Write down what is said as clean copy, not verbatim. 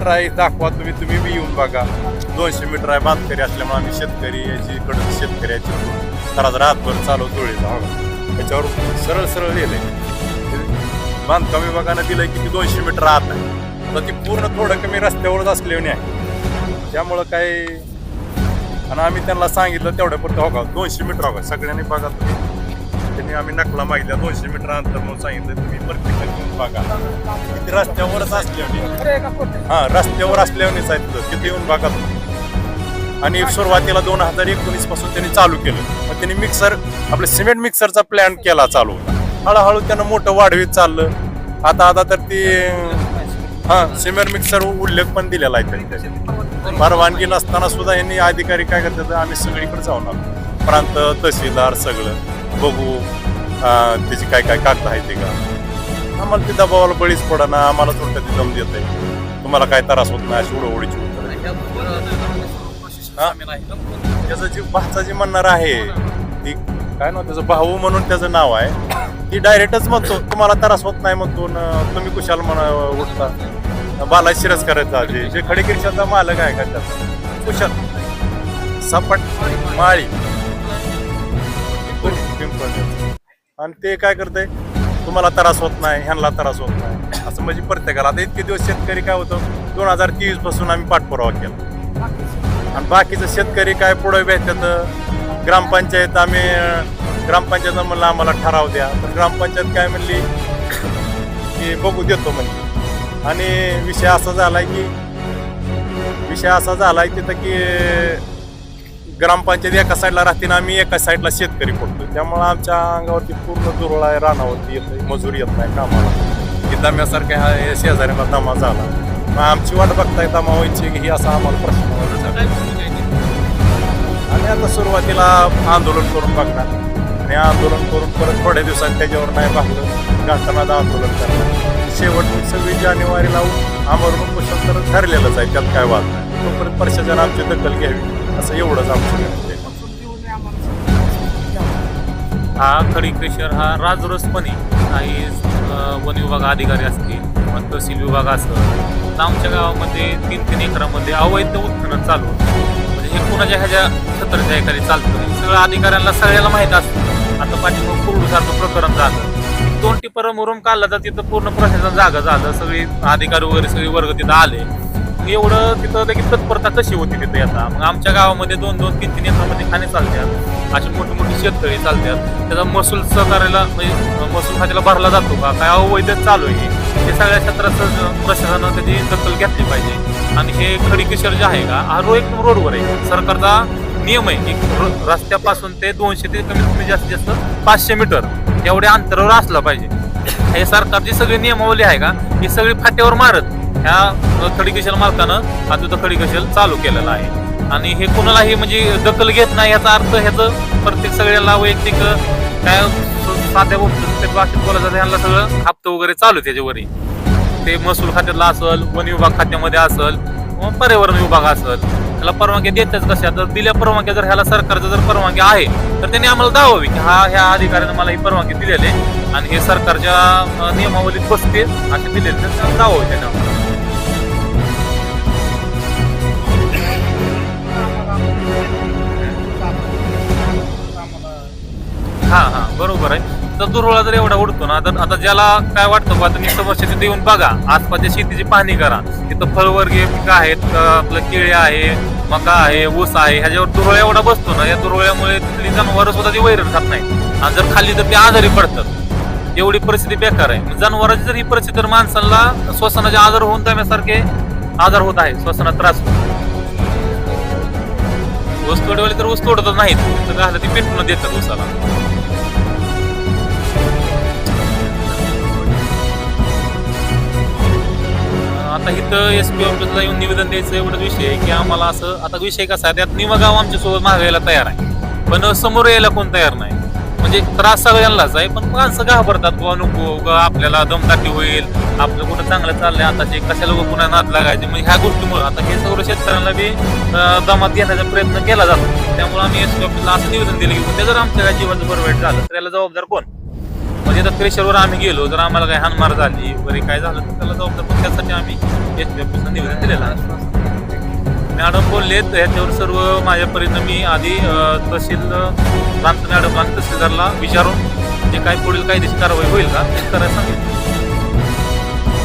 Metre आहे दाखवा तुम्ही बी येऊन बघा. 200 मीटर आहे. बांधकरी असल्यामुळे आम्ही शेतकरी याची कडून शेतकऱ्याची तर रातभर चालू धुळीचा त्याच्यावर सरळ सरळ लिहिलंय. बांधकाम विभागानं दिलंय की 200 मीटर आत आहे. आता ती पूर्ण थोडं कमी रस्त्यावरच असल्याने आहे. त्यामुळं काय आणि आम्ही त्यांना सांगितलं तेवढ्यापुरतं हो का 200 मीटर हो का सगळ्यांनी बघा तुम्ही. त्यांनी आम्ही नकला मागितल्या 200 मीटर अंतर म्हणून सांगितलं तुम्ही प्रत्येकाने येऊन बघा. किती रस्त्यावरच असल्याने रस्त्यावर असल्यानेच आहे तिथं तिथे येऊन बघा तुम्ही. आणि सुरुवातीला 2019 पासून त्यांनी चालू केलं. मग त्यांनी मिक्सर आपलं सिमेंट मिक्सरचा प्लॅन केला चालू होता. हळूहळू त्यानं मोठं वाढवीत चाललं. आता तर ती सिमेंट मिक्सर उल्लेख पण दिलेला आहे त्यांच्या परवानगी नसताना सुद्धा यांनी अधिकारी काय करतात आम्ही सगळीकडे जाऊन आलो. प्रांत तहसीलदार सगळं बघू त्याची काय कागद आहे ते का. आम्हाला ते दबावाला बळीच पडा ना. आम्हाला थोडं ते दम देत आहे. तुम्हाला काय त्रास होत नाही अशी उडवडीची होत. त्याचं जी भाचा जी म्हणणार आहे ती काय ना त्याचं भाऊ म्हणून त्याचं नाव आहे. ती डायरेक्टच म्हणतो तुम्हाला त्रास होत नाही म्हणतो तुम्ही कुशाल म्हणा उठता बाला शिरस करायचा जे खडीकिरशाचा मालक आहे का त्याचा कुशाल सपाट माळी आणि ते काय करते तुम्हाला त्रास होत नाही ह्यांना त्रास होत नाही असं म्हणजे प्रत्येकाला. आता इतके दिवस शेतकरी काय होतं 2023 पासून आम्ही पाठपुरावा केला आणि बाकीचं शेतकरी काय पुढे भेटतात. ग्रामपंचायत आम्ही ग्रामपंचायत म्हणलं आम्हाला ठराव द्या तर ग्रामपंचायत काय म्हणली की बघू देतो म्हणजे. आणि विषय असा झालाय तिथं की ग्रामपंचायत एका साईडला राहते ना आम्ही एका साईडला शेतकरी पडतो. त्यामुळं आमच्या अंगावरती पूर्ण दुरळा आहे. रानावरती येत मजूर येत नाही कामाला की दम्यासारखा हा शेजाऱ्यांना दमा झाला. मग आमची वाट बघताय दमा व्हायची की ही असा आम्हाला प्रश्न आणि आता सुरुवातीला आंदोलन करून बघणार आणि आंदोलन करून परत थोड्या दिवसांनी त्याच्यावर नाही भागलं घाटनाद आंदोलन करणार. शेवट 26 जानेवारीला आमरण उपोषण तर ठरलेलंच आहे. त्यात काय वाद नाही. तोपर्यंत प्रशासन आमची दखल घ्यावी असं एवढंच आमचं. हा खडीकेश्वर हा राजरोसपणे काही वन विभाग अधिकारी असतील तहसील विभाग असेल आमच्या गावामध्ये 3-3 एकरामध्ये अवैध उत्खनन चालू म्हणजे हे कुणाच्या ह्याच्या छत्राच्या एखादी चालतं सगळं अधिकाऱ्यांना सगळ्याला माहीत असतं. आता पाठीमाग कुरडूसारखं प्रकरण झालं 2 टिपर मुरुम काढला तर तिथं पूर्ण प्रशासन जागा झालं. सगळे अधिकारी वगैरे सगळे वर्ग तिथं आले. एवढं तिथं देखील तत्परता कशी होती तिथे आता. मग आमच्या गावामध्ये 2-2, 3-3 एकरामध्ये खाणे चालतात. अशी मोठी मोठी शेतकरी चालतात. त्याचा महसूल सहकार्याला म्हणजे महसूल खात्याला भरला जातो का काय अवैध चालू आहे हे सगळ्या क्षेत्राचं प्रशासनानं त्याची दखल घेतली पाहिजे. आणि हे खडीकेश्वर जे आहे का हा एक रोडवर आहे. सरकारचा नियम आहे की रस्त्यापासून ते 200 ते कमीत कमी जास्तीत जास्त 500 मीटर एवढ्या अंतरावर असलं पाहिजे. हे सरकारची सगळी नियमावली आहे का ही सगळी फाट्यावर मारत ह्या खडीकेश्वर मालकानं हा तिथं खडीकेश्वर चालू केलेला आहे. आणि हे कुणालाही म्हणजे दखल घेत नाही याचा अर्थ ह्याचं प्रत्येक सगळ्याला वैयक्तिक काय साध्या गोष्टी भाषेत बोलायचं ह्यांना सगळं हप्ते वगैरे चालू त्याच्यावरही. ते महसूल खात्यातला असेल वन विभाग खात्यामध्ये असेल पर्यावरण विभाग असेल त्याला परवानगी देतच कशा तर दिल्या परवानग्या जर ह्याला सरकारचं जर परवानगी आहे तर त्यांनी आम्हाला दावावी की ह्या अधिकाऱ्याने मला ही परवानगी दिलेली आहे आणि हे सरकारच्या नियमावलीत बसते असे दिलेले तर त्यांना दावावी त्यांना. हा बरोबर आहे. तर दुर्वळा जर एवढा उडतो ना तर आता ज्याला काय वाटतं बा तुम्ही समस्या तिथे येऊन बघा आसपासच्या शेतीची पाहणी करा. तिथं फळवर्गीय पिकं आहेत आपलं केळी आहे मका आहे ऊस आहे ह्याच्यावर दुर्वळा एवढा बसतो ना या दुर्वळ्यामुळे तिथली जनावरं सुद्धा ती वैरण खात नाही आणि जर खाल्ली तर ती आजारी पडतात. एवढी परिस्थिती बेकार आहे. जनावरांची जर ही परिस्थिती तर माणसांना श्वसनाचे आजार होऊन त्यासारखे आजार होत आहे. श्वसनात त्रास होतो. ऊस तोडवाले तर ऊस तोडतच नाहीत तर घालं ती पेटून देतात ऊसाला. आता इथं SP ऑफिसला येऊन निवेदन द्यायचं एवढाच विषय आहे की आम्हाला असं आता विषय कसा आहे त्यात निम गाव आमच्या सोबत मागायला तयार आहे पण समोर यायला कोण तयार नाही. म्हणजे त्रास सगळ्यांनाच आहे पण माणसं घाबरतात बुवा नको आपल्याला दमदाटी होईल आपलं कुठं चांगलं चाललंय आताचे कशाला पुन्हा नाद लागायचे. म्हणजे ह्या गोष्टीमुळे आता हे सगळं शेतकऱ्यांना बी दमात घेण्याचा प्रयत्न केला जातो. त्यामुळे आम्ही SP ऑफिसला असं निवेदन दिलं की ते जर आमच्या जीवाचं बरं वाईट झालं तर याला जबाबदार कोण. म्हणजे आता क्रेशरवर आम्ही गेलो जर आम्हाला काही हानमार झाली वगैरे काय झालं तर त्याला जबाबदार पण त्यासाठी आम्ही एस पी ऑफिसला निवेदन दिलेलं आहे. मॅडम बोलले तर ह्याच्यावर सर्व माझ्या परीनं मी आधी तहसील प्रांत मॅडमला आणि तहसीलदारला विचारून जे काय पुढील कायदेशीर कारवाई होईल का ते करायला सांगितलं.